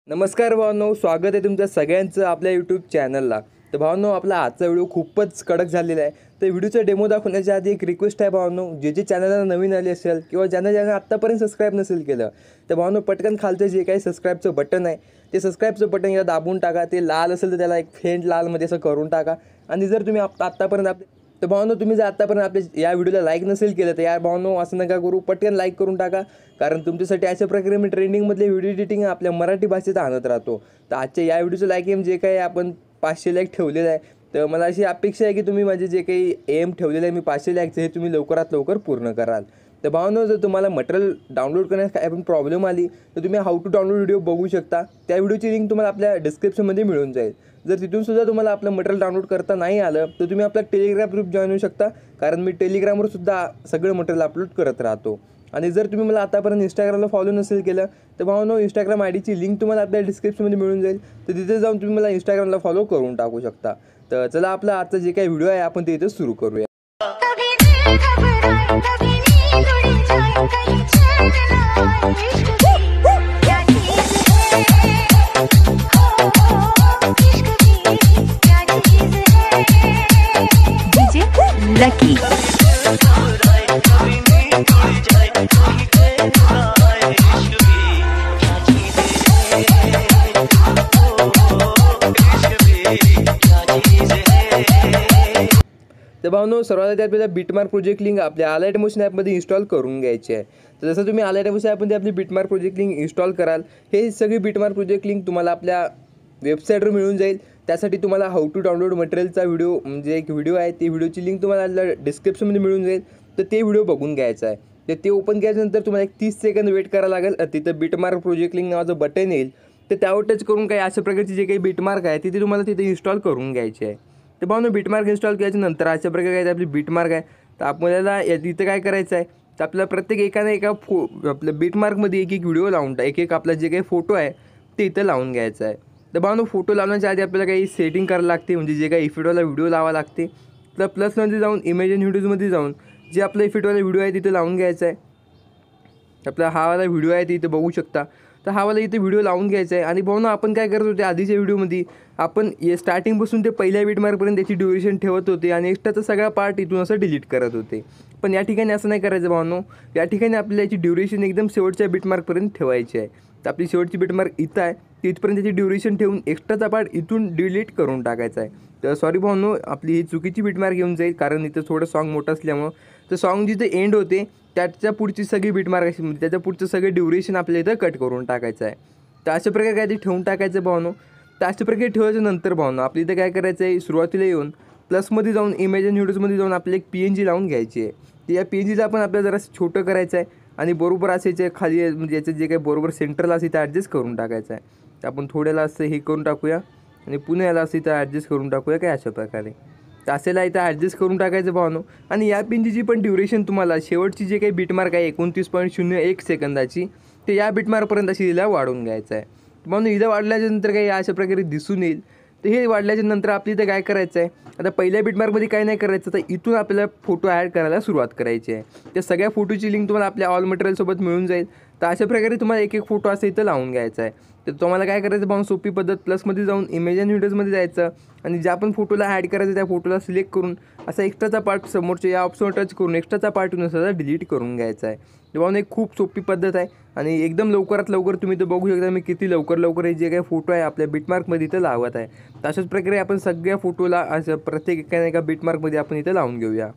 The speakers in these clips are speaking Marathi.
नमस्कार भावांनो, स्वागत आहे तुमच्या सगळ्यांचं आपल्या यूट्यूब चॅनलला। तर भावांनो, आपला आजचा व्हिडिओ खूपच कडक झालेला आहे। तर व्हिडिओचा डेमो दाखवण्याच्या आधी एक रिक्वेस्ट आहे भावांनो, जे चॅनलला नवीन आले असेल किंवा ज्यांना आत्तापर्यंत सबस्क्राईब नसेल केलं तर भावांनो, पटकन खालचं जे काही सबस्क्राईबचं बटन आहे ते सबस्क्राईबचं बटन याला दाबून टाका। ते लाल असेल तर त्याला एक फेंट लालमध्ये असं करून टाका। आणि जर तुम्ही आत्तापर्यंत तर भावांनो, तुम्ही जर आत्तापर्यंत आपल्या या व्हिडिओला लाईक नसेल केलं तर या भावांनो असं नका करू, पटकन लाईक करून टाका। कारण तुमच्यासाठी अशा प्रकारे मी ट्रेंडिंगमधले व्हिडिओ एडिटिंग आपल्या मराठी भाषेत आणत राहतो। तर आजच्या या व्हिडिओचं लाईक एम जे काही आपण 500 लाईक ठेवलेलं आहे, तर मला अशी अपेक्षा आहे की तुम्ही माझे जे काही एम ठेवलेलं आहे मी 500 लाईकचं, हे तुम्ही लवकरात लवकर पूर्ण कराल। तर भावांनो, जर तुम्हाला मटेरियल डाउनलोड करण्यास काय पण प्रॉब्लेम आली तर तुम्ही हाऊ टू डाउनलोड व्हिडिओ बघू शकता। त्या व्हिडिओची लिंक तुम्हाला आपल्या डिस्क्रिप्शनमध्ये मिळून जाईल। जर तिथून सुद्धा तुम्हाला आपलं मटेरियल डाउनलोड करता नाही आलं तर तुम्ही आपला टेलिग्राम ग्रुप जॉईन होऊ शकता, कारण मी टेलिग्रामवर सुद्धा सगळं मटेरियल अपलोड करत राहतो। आणि जर तुम्ही मला आतापर्यंत इंस्टाग्रामला फॉलो नसेल केलं तर भावांनो, इंस्टाग्राम आयडीची लिंक तुम्हाला आपल्या डिस्क्रिप्शनमध्ये मिळून जाईल। तर तिथे जाऊन तुम्ही मला इंस्टाग्रामला फॉलो करून टाकू शकता। तर चला, आपला आजचा जे काही व्हिडिओ आहे आपण ते इथे सुरू करूया। लकी तर भावांनो, सर्वात आधी आपल्याला बिटमार्क प्रोजेक्ट लिंक आपल्या अलाइट मोशन ॲपमध्ये इन्स्टॉल करून घ्यायची आहे। तर जसं तुम्ही अलाइट मोशन ॲपमध्ये आपली बिटमार्क प्रोजेक्ट लिंक इन्स्टॉल कराल, हे सगळी बिटमार्क प्रोजेक्ट लिंक तुम्हाला आपल्या वेबसाईटवर मिळून जाईल। त्यासाठी तुम्हाला हाऊ टू डाउनलोड मटेरियलचा व्हिडिओ म्हणजे एक व्हिडिओ आहे, ती व्हिडिओची लिंक तुम्हाला डिस्क्रिप्शनमध्ये मिळून जाईल। तर ते व्हिडिओ बघून घ्यायचा आहे। तर ते ओपन केल्यानंतर तुम्हाला एक 30 सेकंद वेट करावं लागेल। तिथं बिटमार्क प्रोजेक्ट लिंक नावाचं बटन येईल, तर त्यावर टच करून काही अशा प्रकारची जे काही बिटमार्क आहे तिथे तुम्हाला तिथे इन्स्टॉल करून घ्यायची आहे। तर भावांनो, बिटमार्क इन्स्टॉल केल्याच्या नंतर अशा प्रकारे काय आपली बिटमार्क आहे, तर आपल्याला तिथं काय करायचं आहे, तर आपल्याला प्रत्येक एका आपल्या बिटमार्कमध्ये एक व्हिडिओ लावून एक आपला जे काही फोटो आहे ते इथं लावून घ्यायचा आहे। तर भावांनो, फोटो लावण्याच्या आधी आपल्याला काही सेटिंग करायला लागते, म्हणजे जे काही इफेक्टवाला व्हिडिओ लावा लागते। तर प्लसमध्ये जाऊन इमेज अँड व्हिडिओजमध्ये जाऊन जे आपला इफेक्टवाला व्हिडिओ आहे तिथे लावून घ्यायचा आहे। आपला हा वाला व्हिडिओ आहे तिथे बघू शकता, तर हा वाला इथे व्हिडिओ लावून घ्यायचा आहे। आणि भावांनो, आपण काय करत होते आधीच्या व्हिडिओमध्ये, आपण स्टार्टिंगपासून ते पहिल्या बिटमार्कपर्यंत त्याची ड्युरेशन ठेवत होते आणि एक्स्ट्राचा सगळा पार्ट इथून असं डिलीट करत होते। पण या ठिकाणी असं नाही करायचं भावांनो, या ठिकाणी आपल्याला याची ड्युरेशन एकदम शेवटच्या बिटमार्कपर्यंत ठेवायची आहे। तर आपली शेवटची बिटमार्क इथं आहे, तिथपर्यंत त्याची ड्युरेशन ठेवून एक्स्ट्राचा पार्ट इथून डिलीट करून टाकायचा आहे। तर सॉरी भावांनो, आपली ही चुकीची बिटमार्क येऊन जाईल, कारण इथं थोडं सॉन्ग मोठं असल्यामुळं। तर सॉन्ग जिथे एंड होते त्याच्या पुढची सगळी बिटमार्क अशी, म्हणजे त्याच्या पुढचं सगळं ड्युरेशन आपल्याला इथं कट करून टाकायचं आहे। तर अशा प्रकारे काय ते ठेवून टाकायचं भावांनो। तर अशा प्रकारे ठेवायच्या नंतर भावांनो, आपल्या इथं काय करायचं आहे, सुरुवातीला येऊन प्लसमध्ये जाऊन इमेज अँड व्हिडिओजमध्ये जाऊन आपल्याला एक PNG लावून घ्यायची आहे। तर या PNGला आपण आपल्याला जरा छोटं करायचं आहे आणि बरोबर असायचं खाली, म्हणजे याचं जे काही बरोबर सेंटरला असेल ते ॲडजस्ट करून टाकायचं आहे। तर आपण थोड्याला असं हे करून टाकूया आणि पुन्हा याला असं इथं ॲडजस्ट करून टाकूया काय अशा प्रकारे। तर असेला इथं ॲडजस्ट करून टाकायचं भावांनो। आणि या PNGची पण ड्युरेशन तुम्हाला शेवटची जे काही बिटमार्क आहे 29.01 सेकंदाची, ते या बिटमार्कपर्यंत अशी हिला वाढवून घ्यायचं आहे। म्हणून हिला वाढल्याच्यानंतर काही अशा प्रकारे दिसून येईल। तर हे वाढल्याच्या नंतर आपली इथं काय करायचं आहे, आता पहिल्या बिटमार्कमध्ये काय नाही करायचं, तर इथून आपल्याला फोटो ॲड करायला सुरुवात करायची आहे। त्या सगळ्या फोटोची लिंक तुम्हाला आपल्या ऑल मटेरियलसोबत मिळून जाईल। तर अशा प्रकारे तुम्हाला एक फोटो असं इथं लावून घ्यायचा आहे। तर तुम्हाला काय करायचं भाऊ, सोपी पद्धत, प्लसमध्ये जाऊन इमेज अँड व्हिडिओजमध्ये जायचं आणि ज्या पण फोटोला ॲड करायचं त्या फोटोला सिलेक्ट करून असा एक्स्ट्राचा पार्ट समोरच्या या ऑप्शनवर टच करून एक्स्ट्राचा पार्ट असा डिलीट करून घ्यायचा आहे। तेव्हा एक खूप सोपी पद्धत आहे आणि एकदम लवकरात लवकर तुम्ही तर बघू शकता मी किती लवकर हे जे काही फोटो आहे आपल्या बिटमार्कमध्ये इथं लावत आहे। तर अशाच प्रकारे आपण सगळ्या फोटोला असं प्रत्येक एका बिटमार्कमध्ये आपण इथं लावून घेऊया।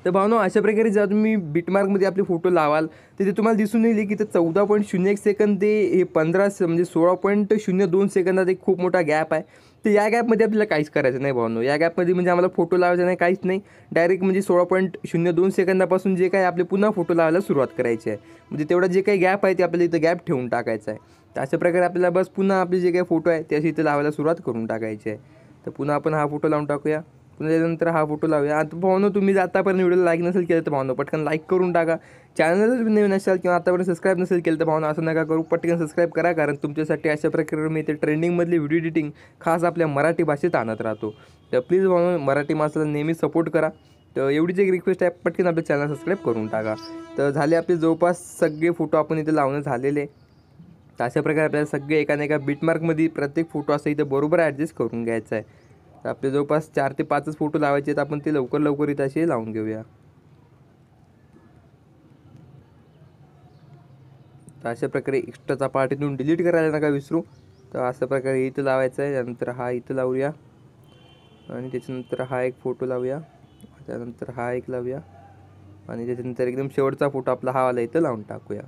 तर भावांनो, अशा प्रकारे जेव्हा तुम्ही बिटमार्कमध्ये आपले फोटो लावाल तिथे तुम्हाला दिसून येईल की ते 14.01 सेकंद ते हे 15 म्हणजे 16.02 सेकंदात एक खूप मोठा गॅप आहे। तर या गॅपमध्ये आपल्याला काहीच करायचं नाही भावांनो। या गॅपमध्ये म्हणजे आम्हाला फोटो लावायचा नाही, काहीच नाही। डायरेक्ट म्हणजे 16.02 सेकंदापासून जे काही आपले पुन्हा फोटो लावायला सुरुवात करायची आहे, म्हणजे तेवढा जे काही गॅप आहे ते आपल्याला इथं गॅप ठेवून टाकायचा आहे। तर अशा प्रकारे आपल्याला बस पुन्हा आपले जे काही फोटो आहे ते असे इथं लावायला सुरुवात करून टाकायची आहे। तर पुन्हा आपण हा फोटो लावून टाकूया। पुन्हा त्यानंतर हा फोटो लावूया. आता भावनो तुम्ही जर आतापर्यंत व्हिडिओला लाईक नसेल केलं तर भावनो पटकन लाईक करून टाका. चॅनलला जर नवीन असाल किंवा आतापर्यंत सबस्क्राईब नसेल केलं तर भावनो असं नका करू, पटकन सबस्क्राईब करा. कारण तुमच्यासाठी अशा प्रकारे मी ते ट्रेंडिंगमधली व्हिडिओ एडिटिंग खास आपल्या मराठी भाषेत आणत राहतो. तर प्लीज भावनो मराठी माणसाला नेहमी सपोर्ट करा. तर एवढीच एक रिक्वेस्ट आहे, पटकन आपल्या चॅनल सबस्क्राईब करून टाका. तर झाले आपले जवळपास सगळे फोटो आपण इथे लावणं झालेले. तर अशा प्रकारे आपल्याला सगळे एका बीटमार्कमध्ये प्रत्येक फोटो असं इथं बरोबर ॲडजस्ट करून घ्यायचा आहे. तर आपले जवळपास 4 ते 5च फोटो लावायचे आहेत. आपण ते लवकर इथं असे लावून घेऊया. तर अशा प्रकारे एक्स्ट्राचा पार्ट इथून डिलीट करायला नका विसरू. तर अशा प्रकारे इथं लावायचं आहे. त्यानंतर हा इथं लावूया आणि त्याच्यानंतर हा एक फोटो लावूया, त्यानंतर हा एक लावूया आणि त्याच्यानंतर एकदम शेवटचा फोटो आपला हा वाला इथं लावून टाकूया.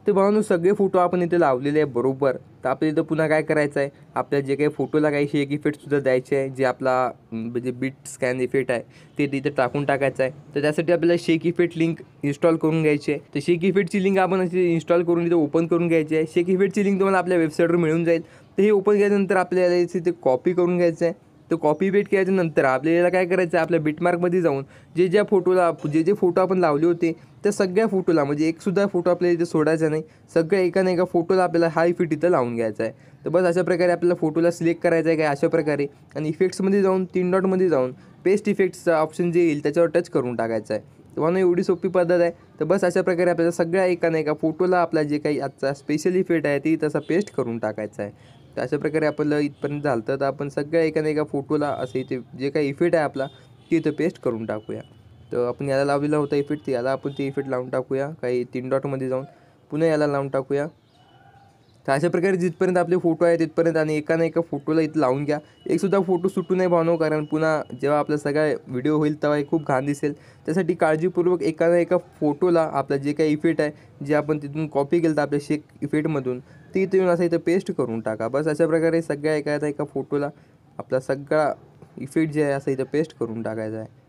तर भावांनो सगळे फोटो आपण इथे लावलेले आहे बरोबर. तर आपल्या इथं पुन्हा काय करायचं आहे, आपल्या जे काही फोटोला काही शेक इफेक्टसुद्धा द्यायचे आहे, जे आपला म्हणजे बीट स्कॅन इफेक्ट आहे ते तिथे टाकून टाकायचं आहे. तर त्यासाठी आपल्याला शेक इफेक्ट लिंक इन्स्टॉल करून घ्यायची आहे. तर शेक इफेक्टची लिंक आपण अशी इन्स्टॉल करून इथे ओपन करून घ्यायची आहे. शेक इफेक्टची लिंक तुम्हाला आपल्या वेबसाईटवर मिळून जाईल. तर हे ओपन केल्यानंतर आपल्याला इथे कॉपी करून घ्यायचं आहे. तर कॉपी पेस्ट केल्याच्यानंतर आपल्याला काय करायचं आहे, आपल्या बिटमार्कमध्ये जाऊन जे फोटो आपण लावले होते त्या सगळ्या फोटोला, म्हणजे एकसुद्धा फोटो आपल्याला इथे सोडायचा नाही, सगळ्या एका फोटोला आपल्याला हा इफेक्ट इथं लावून घ्यायचा आहे. तर बस अशा प्रकारे आपल्याला फोटोला सिलेक्ट करायचा आहे काय अशा प्रकारे, आणि इफेक्ट्समध्ये जाऊन 3 डॉटमध्ये जाऊन पेस्ट इफेक्ट्सचा ऑप्शन जे येईल त्याच्यावर टच करून टाकायचा आहे. तुम्हाला एवढी सोपी पद्धत आहे. तर बस अशा प्रकारे आपल्याला सगळ्या एका फोटोला आपला जे काही आजचा स्पेशल इफेक्ट आहे ती तसा पेस्ट करून टाकायचा आहे. तर अशा प्रकारे आपल्याला इथपर्यंत झालं. तर आपण सगळ्या एका फोटोला असं इथे जे काही इफेक्ट आहे आपला ते इथं पेस्ट करून टाकूया. तर आपण याला लावलेला होता इफेक्ट, याला आपण ते इफेक्ट लावून टाकूया. काही 3 डॉटमध्ये जाऊन पुन्हा याला लावून टाकूया. तर अशा प्रकारे जिथपर्यंत आपले फोटो आहे तिथपर्यंत आणि एका फोटोला इथं लावून घ्या. एकसुद्धा फोटो सुटू नाही भावनो, कारण पुन्हा जेव्हा आपला सगळा व्हिडिओ होईल तेव्हा हे खूप घाण दिसेल. त्यासाठी काळजीपूर्वक एका फोटोला आपला जे काही इफेक्ट आहे जे आपण तिथून कॉपी केलं तर आपल्या शेक इफेक्टमधून ते इथे येऊन असं इथं पेस्ट करून टाका. बस अशा प्रकारे सगळ्या एका फोटोला आपला सगळा इफेक्ट जे आहे असं इथं पेस्ट करून टाकायचा आहे.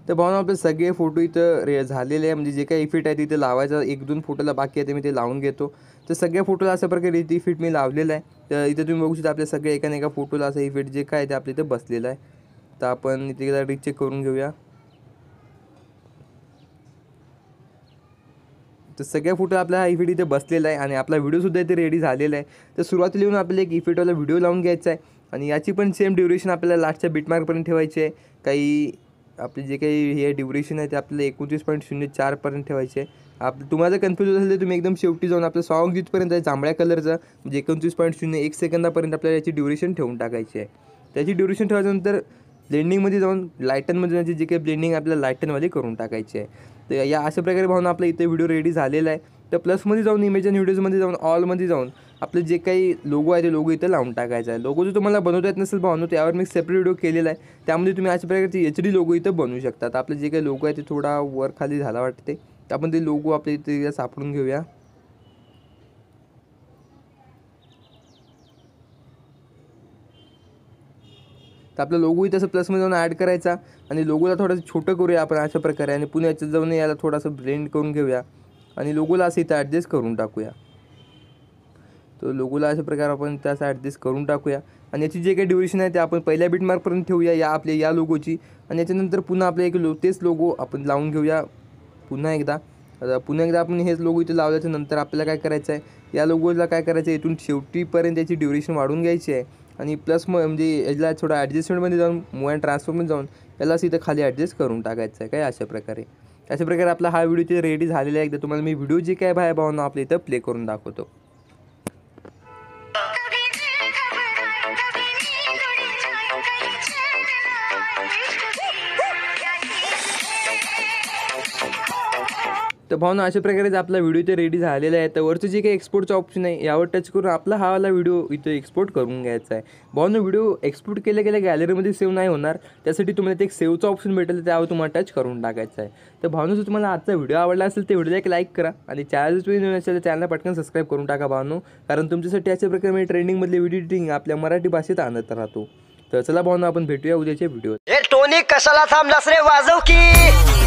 तर भावना आपले सगळे फोटो इथं झालेले आहे, म्हणजे जे काही इफेक्ट आहे तिथे लावायचा 1-2 फोटोला बाकी आहे ते मी ते लावून घेतो. तर सगळ्या फोटोला अशा प्रकारे इथे इफेक्ट मी लावलेला आहे. तर इथे तुम्ही बघू शकता आपल्या सगळ्या एका फोटोला असं इफेक्ट जे काय ते आपल्या इथे बसलेलं आहे. तर आपण इथे रिचेक करून घेऊया. तर सगळ्या फोटो आपला हा इफेक्ट इथे बसलेला आहे आणि आपला व्हिडिओसुद्धा इथे रेडी झालेला आहे. तर सुरुवातीला येऊन आपल्याला एक इफेक्टवाला व्हिडिओ लावून घ्यायचा आहे आणि याची पण सेम ड्युरेशन आपल्याला लास्टच्या बिटमार्कपर्यंत ठेवायची आहे. काही आपले जे काही हे ड्युरेशन आहे ते आपल्याला 29.04 पर्यंत ठेवायचे आहे. तुम्हाला जर कन्फ्यूज असेल तर तुम्ही एकदम शेवटी जाऊन आपलं सॉन्ग जिथपर्यंत आहे जांभळ्या कलरचं, म्हणजे 29.01 सेकंदापर्यंत आपल्याला याची ड्युरेशन ठेवून टाकायची आहे. त्याची ड्युरेशन ठेवल्यानंतर ब्लेंडिंगमध्ये जाऊन लायटनमध्ये म्हणजे जे काही ब्लेंडिंग आपल्याला लायटनवाली करून टाकायची आहे. तर या अशा प्रकारे भावना आपला इथे व्हिडिओ रेडी झालेला आहे. तर प्लसमध्ये जाऊन इमेज आणि व्हिडिओजमध्ये जाऊन ऑलमध्ये जाऊन आपलं जे काही लोगो आहे ते लोगो इथं लावून टाकायचा आहे. लोगो जर तुम्हाला बनवता येत नसेल भावनो त्यावर मी सेपरेट व्हिडिओ केलेला आहे. त्यामध्ये तुम्ही अशा प्रकारचे HD लोगो इथं बनवू शकता. तर आपलं जे काही लोगो आहे ते थोडा वर खाली झाला वाटते, तर आपण ते लोगो आपल्या इथे सापडून घेऊया. तर आपला लोगो इथं असं प्लसमध्ये जाऊन ॲड करायचा आणि लोगोला थोडंसं छोटं करूया आपण अशा प्रकारे, आणि पुन्हा याच्यात जाऊन याला थोडंसं ब्लेंड करून घेऊया आणि लोगोला असं इथं ॲडजस्ट करून टाकूया. तर लोगोला अशा प्रकारे आपण त्याचं ॲडजस्ट करून टाकूया आणि याची जे काही ड्युरेशन आहे ते आपण पहिल्या बिटमार्कपर्यंत ठेवूया या लोगोची, आणि याच्यानंतर पुन्हा आपल्या एक तेच लोगो आपण लावून घेऊया पुन्हा एकदा. आपण हेच लोगो इथे लावल्याच्या नंतर आपल्याला काय करायचं आहे, या लोगोला काय करायचं आहे, इथून शेवटीपर्यंत याची ड्युरेशन वाढून घ्यायची आहे आणि प्लस म्हणजे याला थोडं ॲडजस्टमेंटमध्ये जाऊन मूव अँड ट्रान्सफॉर्ममध्ये जाऊन याला इथं खाली ॲडजस्ट करून टाकायचं आहे काय अशा प्रकारे आपला हा व्हिडिओ इथे रेडी झालेला आहे. एकदा तुम्हाला मी व्हिडिओ जे काय भावना आपल्या इथं प्ले करून दाखवतो. तर भावना अशा प्रकारेच आपला व्हिडिओ इथे रेडी झालेला आहे. तर वरचं जे काही एक्सपोर्टचं ऑप्शन आहे यावर टच करून आपला हा वाला व्हिडिओ इथे एक्सपोर्ट करून घ्यायचा आहे. भावना व्हिडिओ एक्सपोर्ट केल्या गॅलरीमध्ये सेव्ह नाही होणार, त्यासाठी तुम्हाला ते एक सेव्हचं ऑप्शन भेटेल, त्यावर तुम्हाला टच करून टाकायचं आहे. तर भावना जर तुम्हाला आजचा व्हिडिओ आवडला असेल तर व्हिडिओला एक लाईक करा आणि चॅनल तुम्ही नवीन असेल तर चॅनलला पटकन सबस्क्राईब करून टाका भावनो, कारण तुमच्यासाठी अशा प्रकारे मी ट्रेंडिंगमधले व्हिडिओ एडिटिंग आपल्या मराठी भाषेत आणत राहतो. तर चला भावना आपण भेटूया उद्याच्या व्हिडिओ. टोनी कशाला थांबलास रे, वाजव की.